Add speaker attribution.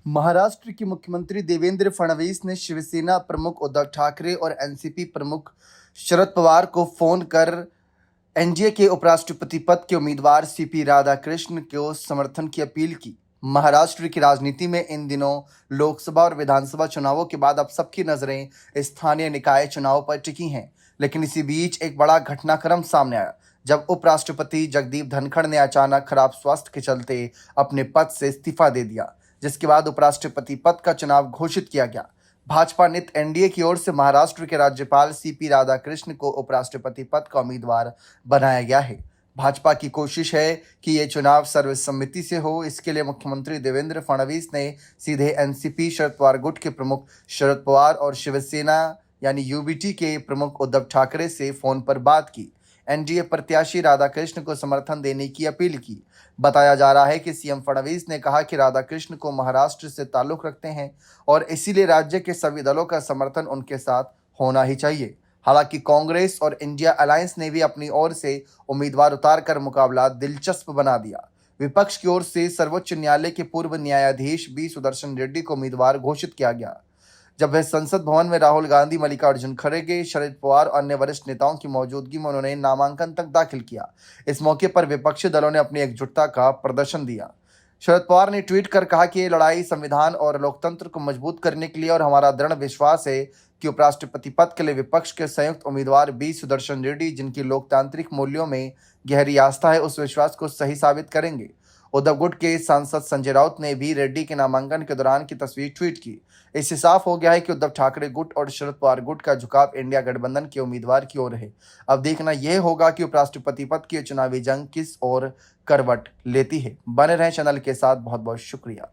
Speaker 1: महाराष्ट्र के मुख्यमंत्री देवेंद्र फडणवीस ने शिवसेना प्रमुख उद्धव ठाकरे और एनसीपी प्रमुख शरद पवार को फोन कर एनडीए के उपराष्ट्रपति पद के उम्मीदवार सीपी राधाकृष्ण को समर्थन की अपील की। महाराष्ट्र की राजनीति में इन दिनों लोकसभा और विधानसभा चुनावों के बाद अब सबकी नजरें स्थानीय निकाय चुनाव पर टिकी हैं। लेकिन इसी बीच एक बड़ा घटनाक्रम सामने आया जब उपराष्ट्रपति जगदीप धनखड़ ने अचानक खराब स्वास्थ्य के चलते अपने पद से इस्तीफा दे दिया, जिसके बाद उपराष्ट्रपति पद का चुनाव घोषित किया गया। भाजपा नित एनडीए की ओर से महाराष्ट्र के राज्यपाल सीपी राधाकृष्ण को उपराष्ट्रपति पद का उम्मीदवार बनाया गया है। भाजपा की कोशिश है कि ये चुनाव सर्वसम्मति से हो। इसके लिए मुख्यमंत्री देवेंद्र फडणवीस ने सीधे एनसीपी शरद पवार गुट के प्रमुख शरद पवार और शिवसेना यानी यूबीटी के प्रमुख उद्धव ठाकरे से फोन पर बात की। एनडीए प्रत्याशी राधाकृष्ण को समर्थन देने की अपील की। बताया जा रहा है कि सीएम फडणवीस ने कहा कि राधाकृष्ण को महाराष्ट्र से ताल्लुक रखते हैं और इसीलिए राज्य के सभी दलों का समर्थन उनके साथ होना ही चाहिए। हालांकि कांग्रेस और इंडिया अलायंस ने भी अपनी ओर से उम्मीदवार उतारकर मुकाबला दिलचस्प बना दिया। विपक्ष की ओर से सर्वोच्च न्यायालय के पूर्व न्यायाधीश बी सुदर्शन रेड्डी को उम्मीदवार घोषित किया गया। जब वह संसद भवन में राहुल गांधी, मल्लिकार्जुन खड़गे, शरद पवार और अन्य वरिष्ठ नेताओं की मौजूदगी में उन्होंने नामांकन तक दाखिल किया। इस मौके पर विपक्षी दलों ने अपनी एकजुटता का प्रदर्शन दिया। शरद पवार ने ट्वीट कर कहा कि ये लड़ाई संविधान और लोकतंत्र को मजबूत करने के लिए और हमारा दृढ़ विश्वास है कि उपराष्ट्रपति पद के लिए विपक्ष के संयुक्त उम्मीदवार बी सुदर्शन रेड्डी, जिनकी लोकतांत्रिक मूल्यों में गहरी आस्था है, उस विश्वास को सही साबित करेंगे। उद्धव गुट के सांसद संजय राउत ने भी रेड्डी के नामांकन के दौरान की तस्वीर ट्वीट की। इससे साफ हो गया है कि उद्धव ठाकरे गुट और शरद पवार गुट का झुकाव इंडिया गठबंधन के उम्मीदवार की ओर है। अब देखना यह होगा कि उपराष्ट्रपति पद की चुनावी जंग किस ओर करवट लेती है। बने रहें चैनल के साथ। बहुत बहुत शुक्रिया।